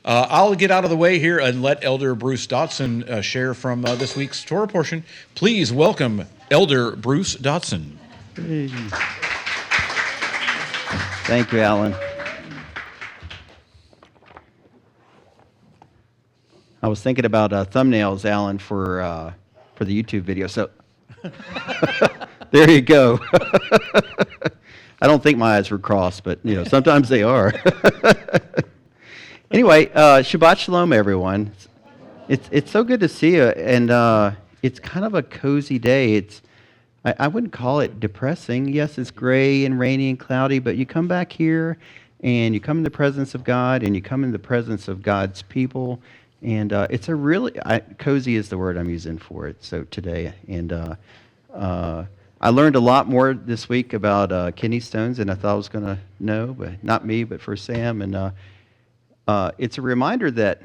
I'll get out of the way here and let Elder Bruce Dotson share from this week's Torah portion. Please welcome Elder Bruce Dotson. Hey. Thank you, Alan. I was thinking about thumbnails, Alan, for the YouTube video. So there you go. I don't think my eyes were crossed, but sometimes they are. Anyway, Shabbat Shalom, everyone. It's so good to see you, and it's kind of a cozy day. I wouldn't call it depressing. Yes, it's gray and rainy and cloudy, but you come back here, and you come in the presence of God, and you come in the presence of God's people, and it's a really cozy is the word I'm using for it. So today, and I learned a lot more this week about kidney stones than I thought I was going to know, but not me, but for Sam, and it's a reminder that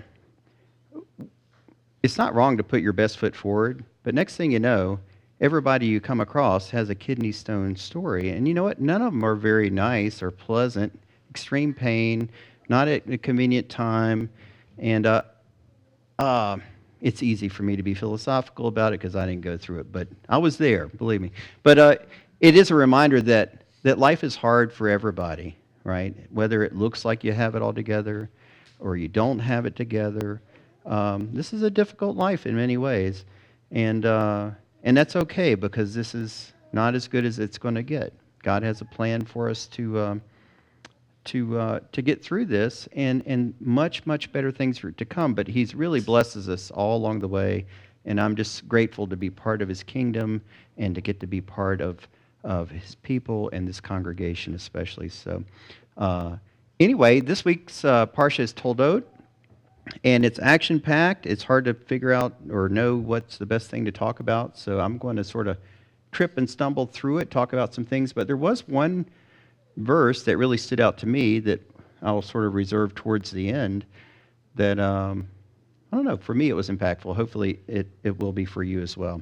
it's not wrong to put your best foot forward, but next thing you know, everybody you come across has a kidney stone story. And you know what? None of them are very nice or pleasant. Extreme pain, not at a convenient time. And it's easy for me to be philosophical about it because I didn't go through it. But I was there, believe me. But it is a reminder that life is hard for everybody, right? Whether it looks like you have it all together or you don't have it together. This is a difficult life in many ways. And that's okay, because this is not as good as it's going to get. God has a plan for us to get through this, and much, much better things are to come. But He's really blesses us all along the way, and I'm just grateful to be part of His kingdom and to get to be part of His people and this congregation especially. So anyway, this week's Parsha is Toldot. And it's action-packed. It's hard to figure out or know what's the best thing to talk about. So I'm going to sort of trip and stumble through it, talk about some things. But there was one verse that really stood out to me that I'll sort of reserve towards the end that, I don't know, for me it was impactful. Hopefully it will be for you as well.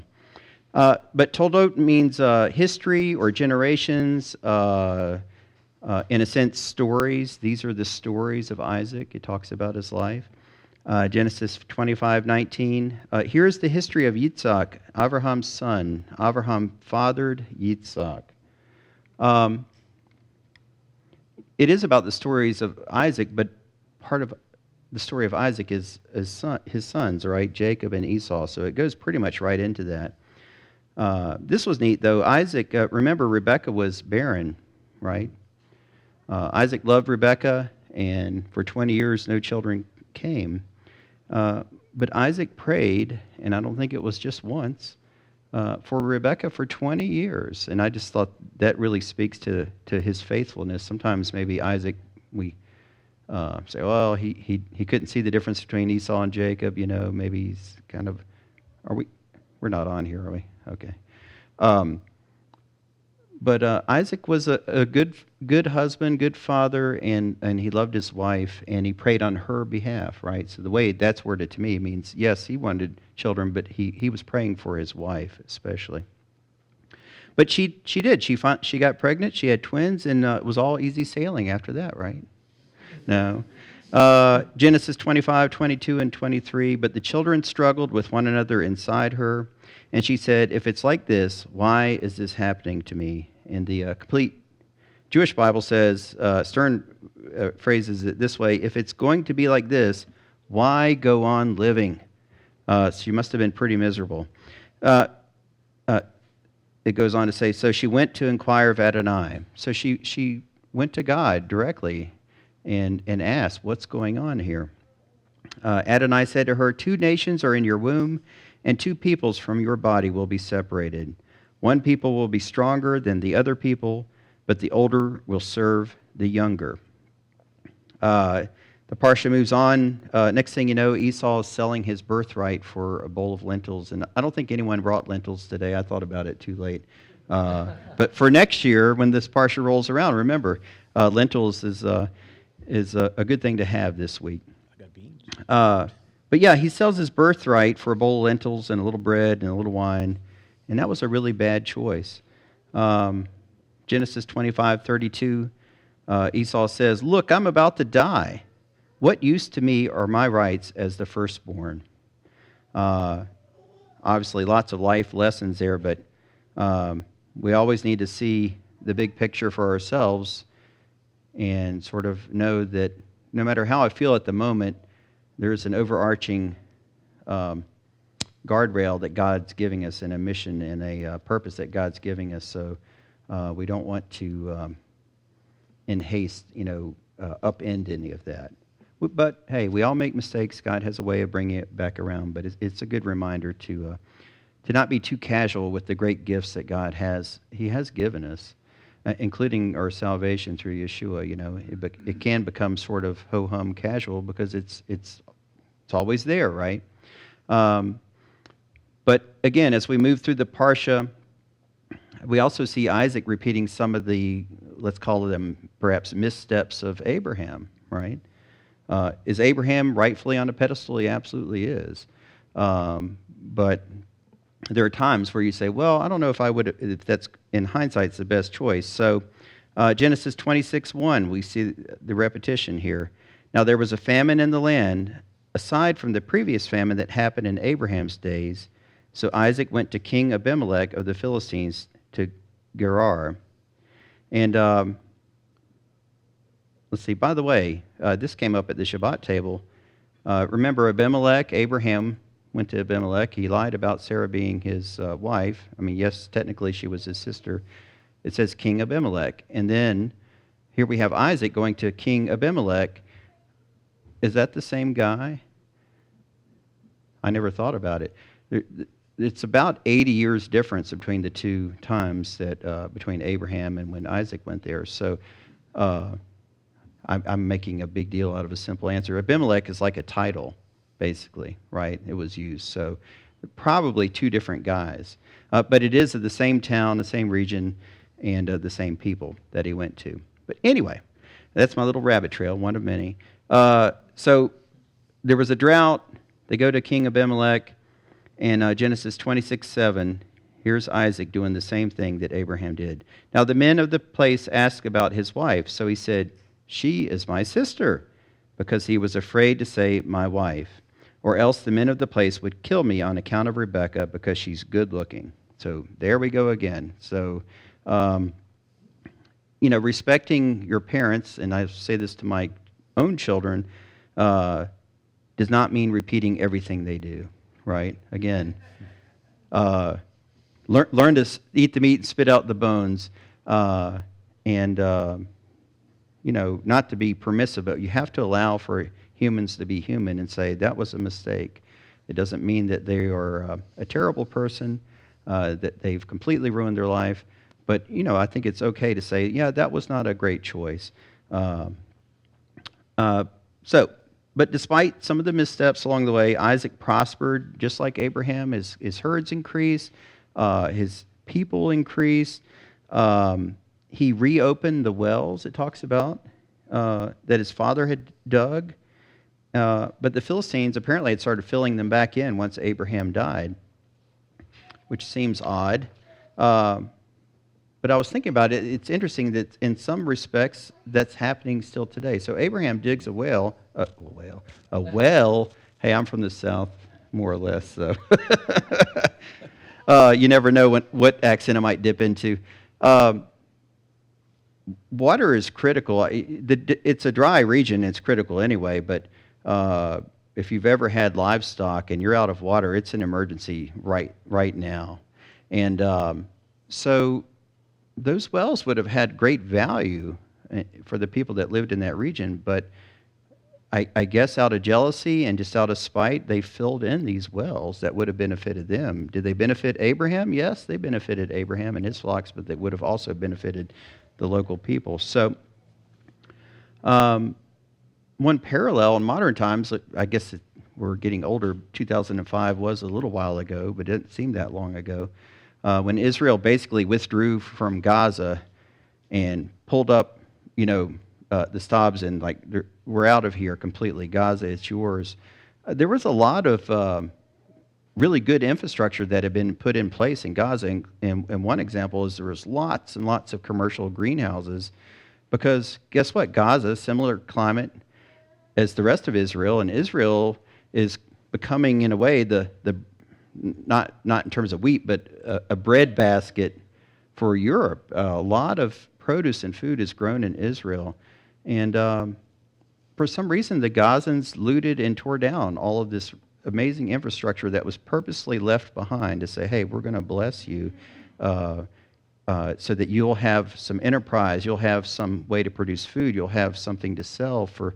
But Toldot means history or generations, in a sense, stories. These are the stories of Isaac. It talks about his life. Genesis 25:19. Here's the history of Yitzhak, Abraham's son. Abraham fathered Yitzhak. It is about the stories of Isaac, but part of the story of Isaac is his sons, right? Jacob and Esau. So it goes pretty much right into that. This was neat, though. Isaac, remember, Rebekah was barren, right? Isaac loved Rebekah, and for 20 years no children came. But Isaac prayed, and I don't think it was just once, for Rebekah for 20 years. And I just thought that really speaks to his faithfulness. Sometimes maybe Isaac, we say, well, he couldn't see the difference between Esau and Jacob. Maybe he's kind of, we're not on here, are we? Okay. But Isaac was a good husband, good father, and he loved his wife, and he prayed on her behalf, right? So the way that's worded to me means, yes, he wanted children, but he was praying for his wife especially. But she did. She got pregnant. She had twins, and it was all easy sailing after that, right? No. Genesis 25:22 and 23. But the children struggled with one another inside her, and she said, "If it's like this, why is this happening to me?" And the complete Jewish Bible says, Stern phrases it this way: "If it's going to be like this, why go on living?" She must have been pretty miserable. It goes on to say, so she went to inquire of Adonai. So she went to God directly and asked, what's going on here? Adonai said to her, 2 nations are in your womb, and 2 peoples from your body will be separated. One people will be stronger than the other people, but the older will serve the younger. The parsha moves on. Next thing you know, Esau is selling his birthright for a bowl of lentils. And I don't think anyone brought lentils today. I thought about it too late. But for next year, when this parsha rolls around, remember, lentils is a good thing to have this week. I got beans. But yeah, he sells his birthright for a bowl of lentils and a little bread and a little wine. And that was a really bad choice. Genesis 25:32, Esau says, "Look, I'm about to die. What use to me are my rights as the firstborn? Obviously, lots of life lessons there, but we always need to see the big picture for ourselves and sort of know that no matter how I feel at the moment, there's an overarching guardrail that God's giving us and a mission and a purpose that God's giving us. So we don't want to, in haste, upend any of that. But hey, we all make mistakes. God has a way of bringing it back around. But it's a good reminder to not be too casual with the great gifts that God He has given us, including our salvation through Yeshua. It can become sort of ho-hum casual because it's always there, right? But again, as we move through the Parsha, we also see Isaac repeating some of the, let's call them perhaps missteps of Abraham, right? Is Abraham rightfully on a pedestal? He absolutely is. But there are times where you say, well, I don't know if that's, in hindsight, it's the best choice. So Genesis 26:1, we see the repetition here. Now there was a famine in the land, aside from the previous famine that happened in Abraham's days. So Isaac went to King Abimelech of the Philistines to Gerar. And let's see, by the way, this came up at the Shabbat table. Remember Abimelech? Abraham went to Abimelech. He lied about Sarah being his wife. I mean, yes, technically she was his sister. It says King Abimelech. And then here we have Isaac going to King Abimelech. Is that the same guy? I never thought about it. It's about 80 years difference between the two times that between Abraham and when Isaac went there. So I'm making a big deal out of a simple answer. Abimelech is like a title, basically, right? It was used. So probably two different guys. But it is of the same town, the same region, and the same people that he went to. But anyway, that's my little rabbit trail, one of many. So there was a drought. They go to King Abimelech. And Genesis 26:7, here's Isaac doing the same thing that Abraham did. Now the men of the place asked about his wife. So he said, she is my sister, because he was afraid to say my wife. Or else the men of the place would kill me on account of Rebekah, because she's good looking. So there we go again. So, respecting your parents, and I say this to my own children, does not mean repeating everything they do. Right? Again, learn to eat the meat and spit out the bones, and not to be permissive, but you have to allow for humans to be human and say that was a mistake. It doesn't mean that they are a terrible person, that they've completely ruined their life, but I think it's okay to say, yeah, that was not a great choice. But despite some of the missteps along the way, Isaac prospered just like Abraham. His herds increased, his people increased. He reopened the wells, it talks about, that his father had dug. But the Philistines apparently had started filling them back in once Abraham died, which seems odd. But I was thinking about it. It's interesting that in some respects that's happening still today. So Abraham digs a well. Hey, I'm from the South, more or less. So you never know what accent I might dip into. Water is critical. It's a dry region. It's critical anyway. But if you've ever had livestock and you're out of water, it's an emergency right now. And so those wells would have had great value for the people that lived in that region, but I guess out of jealousy and just out of spite, they filled in these wells that would have benefited them. Did they benefit Abraham? Yes, they benefited Abraham and his flocks, but they would have also benefited the local people. So one parallel in modern times, I guess we're getting older, 2005 was a little while ago, but it didn't seem that long ago. When Israel basically withdrew from Gaza and pulled up, the stops and we're out of here completely. Gaza, it's yours. There was a lot of really good infrastructure that had been put in place in Gaza. And one example is there was lots and lots of commercial greenhouses because guess what? Gaza, similar climate, as the rest of Israel, and Israel is becoming, in a way, the not in terms of wheat, but a breadbasket for Europe. A lot of produce and food is grown in Israel, and for some reason, the Gazans looted and tore down all of this amazing infrastructure that was purposely left behind to say, hey, we're going to bless you so that you'll have some enterprise, you'll have some way to produce food, you'll have something to sell for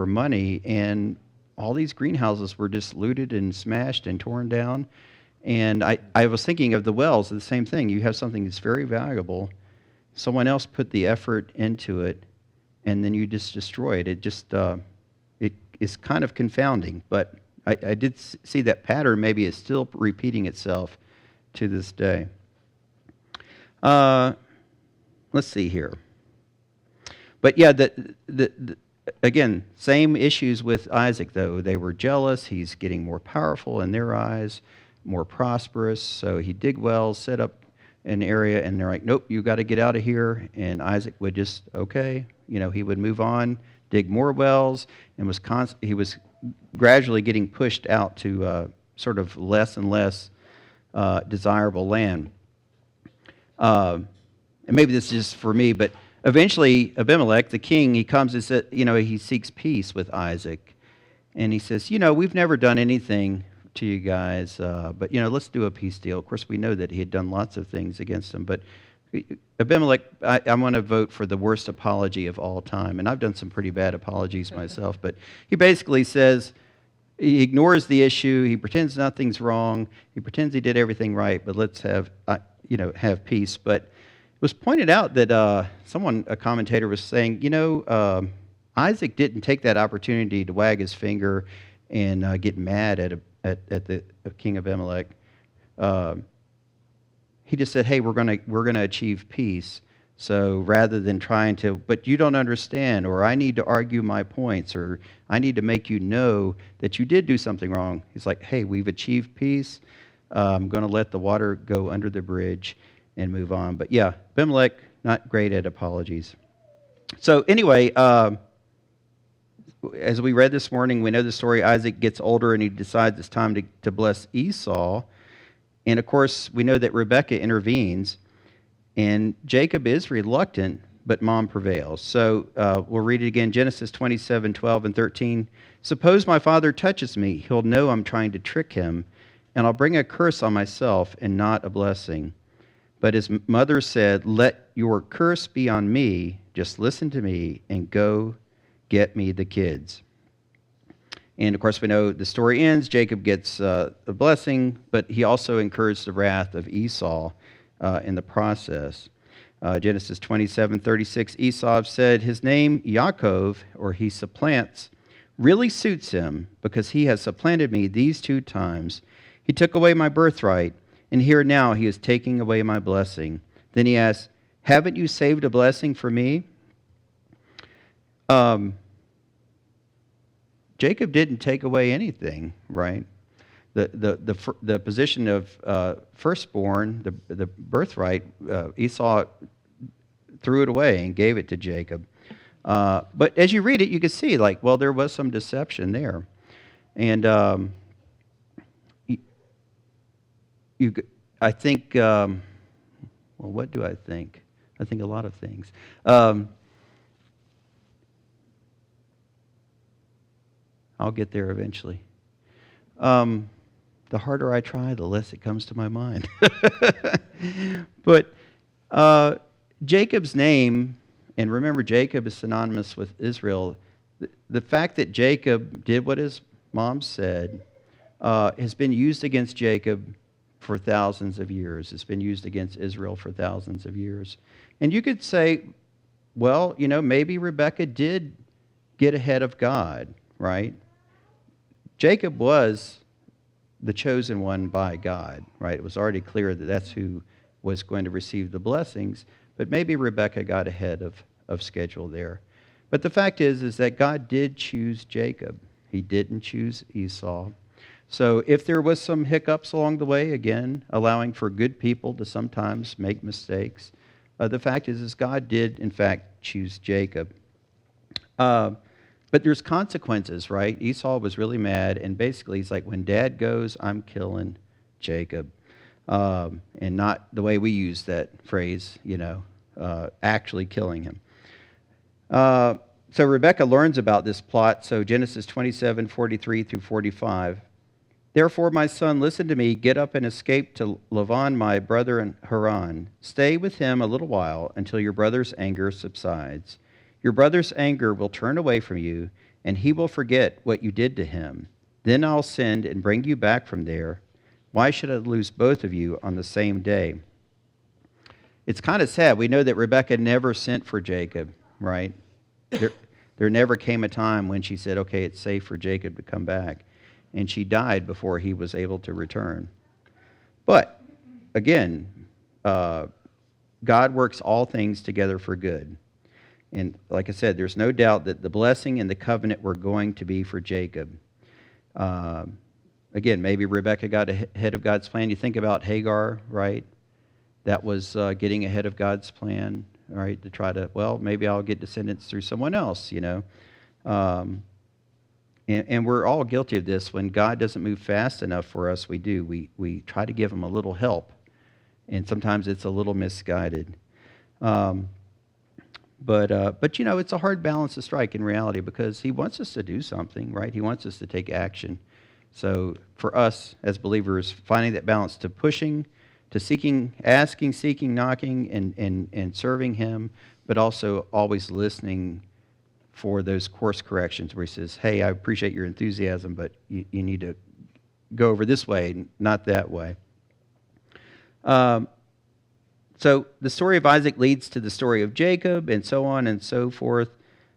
money. And all these greenhouses were just looted and smashed and torn down. And I was thinking of the wells, the same thing. You have something that's very valuable. Someone else put the effort into it, and then you just destroy it. It just it is kind of confounding. But I did see that pattern. Maybe it's still repeating itself to this day. Let's see here. But yeah, again, same issues with Isaac, though. They were jealous. He's getting more powerful in their eyes, more prosperous. So he dig wells, set up an area, and they're like, nope, you got to get out of here. And Isaac would just, okay, he would move on, dig more wells, and he was gradually getting pushed out to sort of less and less desirable land. And maybe this is just for me, but eventually Abimelech, the king, he comes and says, he seeks peace with Isaac. And he says, we've never done anything to you guys, but, let's do a peace deal. Of course, we know that he had done lots of things against him, but Abimelech, I'm going to vote for the worst apology of all time. And I've done some pretty bad apologies myself, but he basically says, he ignores the issue, he pretends nothing's wrong, he pretends he did everything right, but let's have peace. But it was pointed out that a commentator was saying, Isaac didn't take that opportunity to wag his finger and get mad at the king of Abimelech. He just said, hey, we're gonna achieve peace. So rather than trying to, but you don't understand, or I need to argue my points, or I need to make you know that you did do something wrong. He's like, hey, we've achieved peace. I'm going to let the water go under the bridge and move on. But yeah, Abimelech, not great at apologies. So anyway, as we read this morning, we know the story. Isaac gets older and he decides it's time to bless Esau. And of course, we know that Rebekah intervenes. And Jacob is reluctant, but mom prevails. So we'll read it again, Genesis 27, 12, and 13. Suppose my father touches me. He'll know I'm trying to trick him, and I'll bring a curse on myself and not a blessing. But his mother said, let your curse be on me. Just listen to me and go get me the kids. And of course, we know the story ends. Jacob gets the blessing, but he also incurs the wrath of Esau in the process. Genesis 27:36, Esau said, his name Yaakov, or he supplants, really suits him because he has supplanted me these 2 times. He took away my birthright, and here now he is taking away my blessing. Then he asks, haven't you saved a blessing for me? Jacob didn't take away anything, right? The position of firstborn, the birthright, Esau threw it away and gave it to Jacob. But as you read it, you can see, there was some deception there. And I think, what do I think? I think a lot of things. I'll get there eventually. The harder I try, the less it comes to my mind. But Jacob's name, and remember, Jacob is synonymous with Israel. The fact that Jacob did what his mom said has been used against Jacob for thousands of years. It's been used against Israel for thousands of years. And you could say, well, maybe Rebekah did get ahead of God, right? Jacob was the chosen one by God, right? It was already clear that that's who was going to receive the blessings, but maybe Rebekah got ahead of schedule there. But the fact is that God did choose Jacob. He didn't choose Esau. So if there was some hiccups along the way, again, allowing for good people to sometimes make mistakes, the fact is God did, in fact, choose Jacob. But there's consequences, right? Esau was really mad, and basically he's like, when Dad goes, I'm killing Jacob. And not the way we use that phrase, actually killing him. So Rebekah learns about this plot. So Genesis 27:43 through 45. Therefore, my son, listen to me. Get up and escape to Laban, my brother in Haran. Stay with him a little while until your brother's anger subsides. Your brother's anger will turn away from you, and he will forget what you did to him. Then I'll send and bring you back from there. Why should I lose both of you on the same day? It's kind of sad. We know that Rebekah never sent for Jacob, right? There never came a time when she said, okay, it's safe for Jacob to come back. And she died before he was able to return. But, again, God works all things together for good. And like I said, there's no doubt that the blessing and the covenant were going to be for Jacob. Again, maybe Rebekah got ahead of God's plan. You think about Hagar, right? That was getting ahead of God's plan, right? To try to, well, maybe I'll get descendants through someone else, And we're all guilty of this. When God doesn't move fast enough for us, we do. We try to give him a little help, and sometimes it's a little misguided. But it's a hard balance to strike in reality because he wants us to do something, right? He wants us to take action. So for us as believers, finding that balance to pushing, to seeking, asking, seeking, knocking, and serving him, but also always listening for those course corrections where he says, hey, I appreciate your enthusiasm, but you need to go over this way, not that way. So the story of Isaac leads to the story of Jacob and so on and so forth.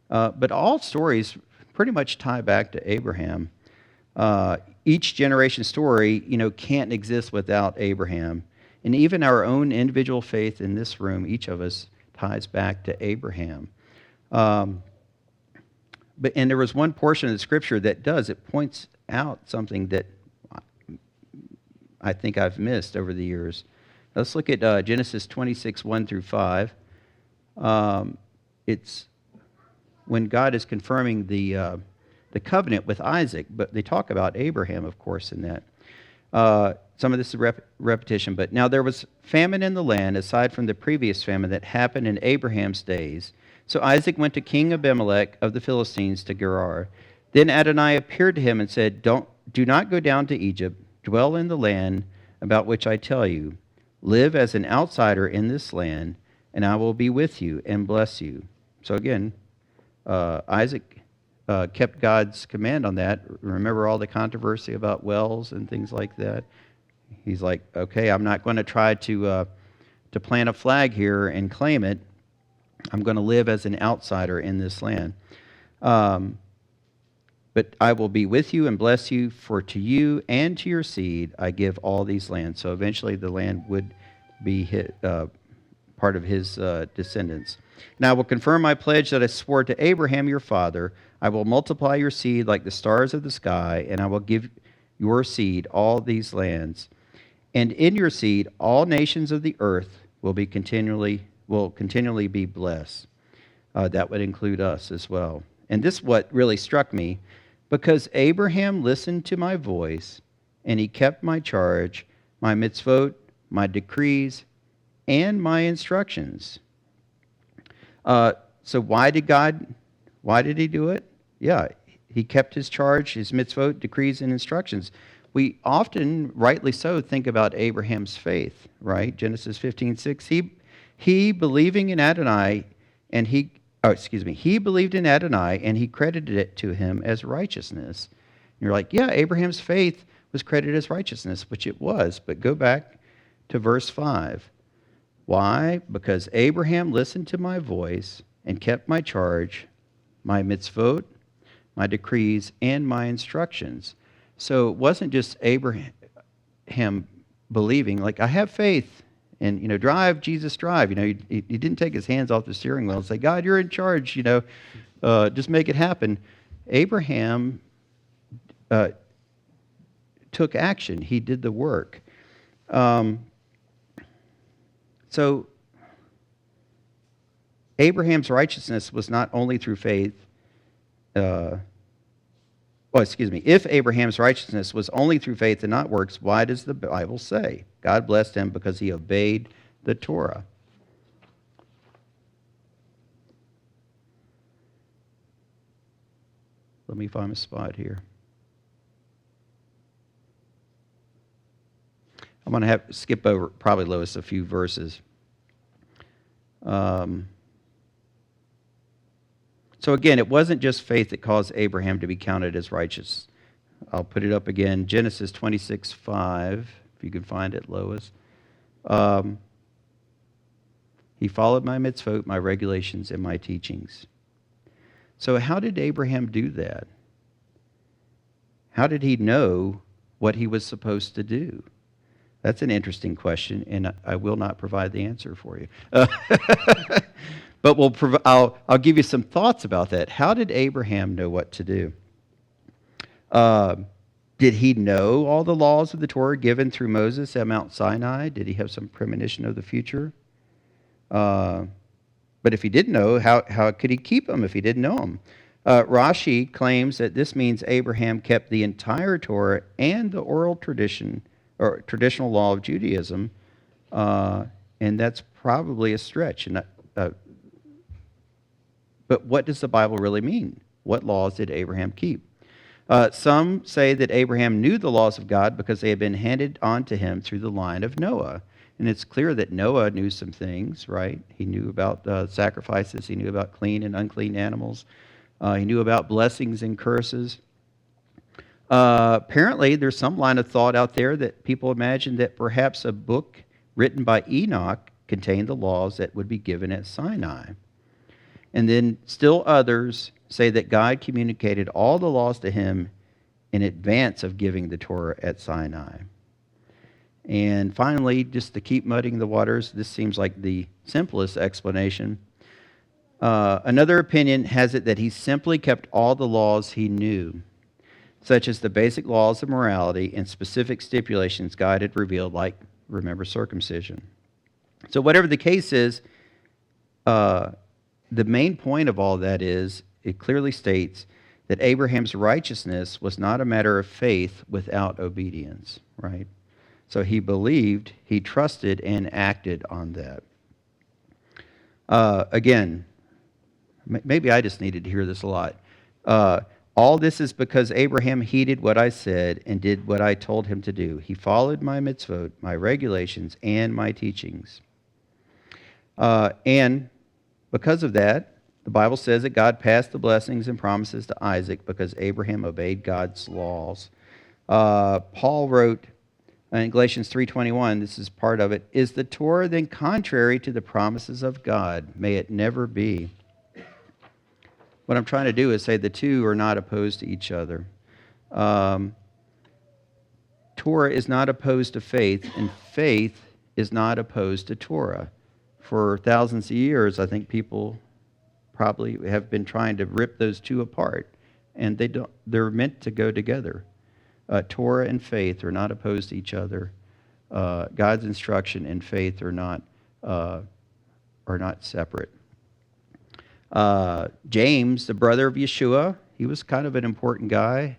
But all stories pretty much tie back to Abraham. Each generation story, can't exist without Abraham. And even our own individual faith in this room, each of us ties back to Abraham. And there was one portion of the scripture that it points out something that I think I've missed over the years. Let's look at Genesis 26, 1 through 5. It's when God is confirming the covenant with Isaac, but they talk about Abraham, of course, in that. Some of this is repetition, but now there was famine in the land aside from the previous famine that happened in Abraham's days. So Isaac went to King Abimelech of the Philistines to Gerar. Then Adonai appeared to him and said, Do not go down to Egypt. Dwell in the land about which I tell you. Live as an outsider in this land, and I will be with you and bless you. So again, Isaac kept God's command on that. Remember all the controversy about wells and things like that? He's like, okay, I'm not going to try to plant a flag here and claim it. I'm going to live as an outsider in this land. But I will be with you and bless you, for to you and to your seed I give all these lands. So eventually the land would be part of his descendants. And I will confirm my pledge that I swore to Abraham your father. I will multiply your seed like the stars of the sky, and I will give your seed all these lands. And in your seed all nations of the earth will continually be blessed. That would include us as well. And this is what really struck me, because Abraham listened to my voice, and he kept my charge, my mitzvot, my decrees, and my instructions. So why did he do it? Yeah, he kept his charge, his mitzvot, decrees, and instructions. We often, rightly so, think about Abraham's faith, right? Genesis 15:6. He believing in Adonai, and he believed in Adonai, and he credited it to him as righteousness. And you're like, yeah, Abraham's faith was credited as righteousness, which it was. But go back to verse 5. Why? Because Abraham listened to my voice and kept my charge, my mitzvot, my decrees, and my instructions. So it wasn't just Abraham believing, like, I have faith, and, drive, Jesus, drive. He didn't take his hands off the steering wheel and say, God, you're in charge, just make it happen. Abraham took action. He did the work. So Abraham's righteousness was not only through faith, If Abraham's righteousness was only through faith and not works, why does the Bible say God blessed him because he obeyed the Torah? Let me find a spot here. I'm going to have to skip over, probably, Lois, a few verses. So again, it wasn't just faith that caused Abraham to be counted as righteous. I'll put it up again. Genesis 26:5, if you can find it, Lois. He followed my mitzvot, my regulations, and my teachings. So how did Abraham do that? How did he know what he was supposed to do? That's an interesting question, and I will not provide the answer for you. But I'll give you some thoughts about that. How did Abraham know what to do? Did he know all the laws of the Torah given through Moses at Mount Sinai? Did he have some premonition of the future? But if he didn't know, how could he keep them if he didn't know them? Rashi claims that this means Abraham kept the entire Torah and the oral tradition or traditional law of Judaism, and that's probably a stretch. But what does the Bible really mean? What laws did Abraham keep? Some say that Abraham knew the laws of God because they had been handed on to him through the line of Noah. And it's clear that Noah knew some things, right? He knew about sacrifices. He knew about clean and unclean animals. He knew about blessings and curses. Apparently, there's some line of thought out there that people imagine that perhaps a book written by Enoch contained the laws that would be given at Sinai. And then still others say that God communicated all the laws to him in advance of giving the Torah at Sinai. And finally, just to keep muddying the waters, this seems like the simplest explanation. Another opinion has it that he simply kept all the laws he knew, such as the basic laws of morality and specific stipulations God had revealed, like, remember, circumcision. So whatever the case is, the main point of all that is, it clearly states that Abraham's righteousness was not a matter of faith without obedience, right? So he believed, he trusted, and acted on that. Again, maybe I just needed to hear this a lot. All this is because Abraham heeded what I said and did what I told him to do. He followed my mitzvot, my regulations, and my teachings. And because of that, the Bible says that God passed the blessings and promises to Isaac because Abraham obeyed God's laws. Paul wrote in Galatians 3:21, this is part of it, is the Torah then contrary to the promises of God? May it never be. What I'm trying to do is say the two are not opposed to each other. Torah is not opposed to faith, and faith is not opposed to Torah. For thousands of years, I think people probably have been trying to rip those two apart, and they're meant to go together. Torah and faith are not opposed to each other. God's instruction and faith are not separate. James, the brother of Yeshua, he was kind of an important guy.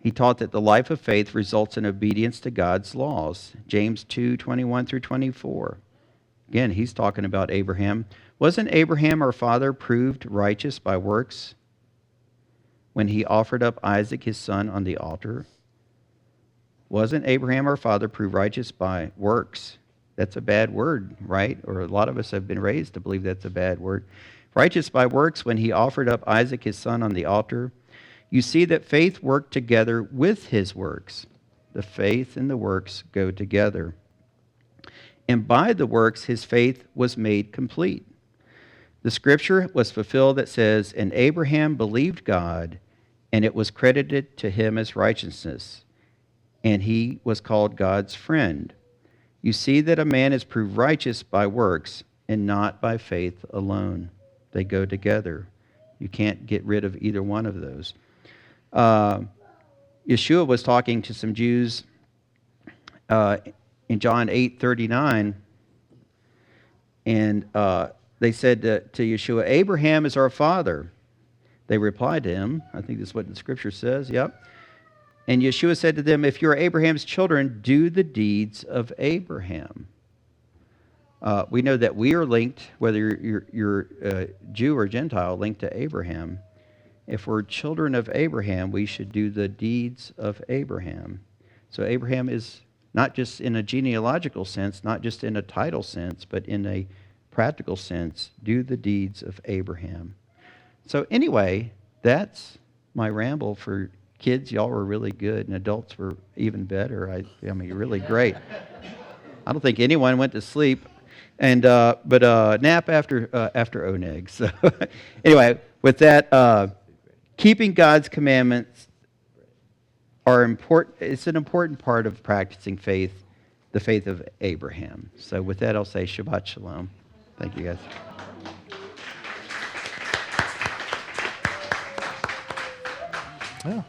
He taught that the life of faith results in obedience to God's laws. James 2:21 through 24. Again, he's talking about Abraham. Wasn't Abraham, our father, proved righteous by works when he offered up Isaac, his son, on the altar? Wasn't Abraham, our father, proved righteous by works? That's a bad word, right? Or a lot of us have been raised to believe that's a bad word. Righteous by works when he offered up Isaac, his son, on the altar. You see that faith worked together with his works. The faith and the works go together. And by the works, his faith was made complete. The scripture was fulfilled that says, and Abraham believed God, and it was credited to him as righteousness, and he was called God's friend. You see that a man is proved righteous by works and not by faith alone. They go together. You can't get rid of either one of those. Yeshua was talking to some Jews in John 8:39, and they said to Yeshua, Abraham is our father. They replied to him. I think this is what the scripture says. Yep. And Yeshua said to them, if you are Abraham's children, do the deeds of Abraham. We know that we are linked, whether you're Jew or Gentile, linked to Abraham. If we're children of Abraham, we should do the deeds of Abraham. So Abraham is not just in a genealogical sense, not just in a title sense, but in a practical sense, do the deeds of Abraham. So anyway, that's my ramble for kids. Y'all were really good, and adults were even better. I mean, you're really great. I don't think anyone went to sleep, and but nap after oneg. So anyway, with that, keeping God's commandments are important. It's an important part of practicing faith, the faith of Abraham. So with that, I'll say Shabbat Shalom. Thank you, guys. Yeah.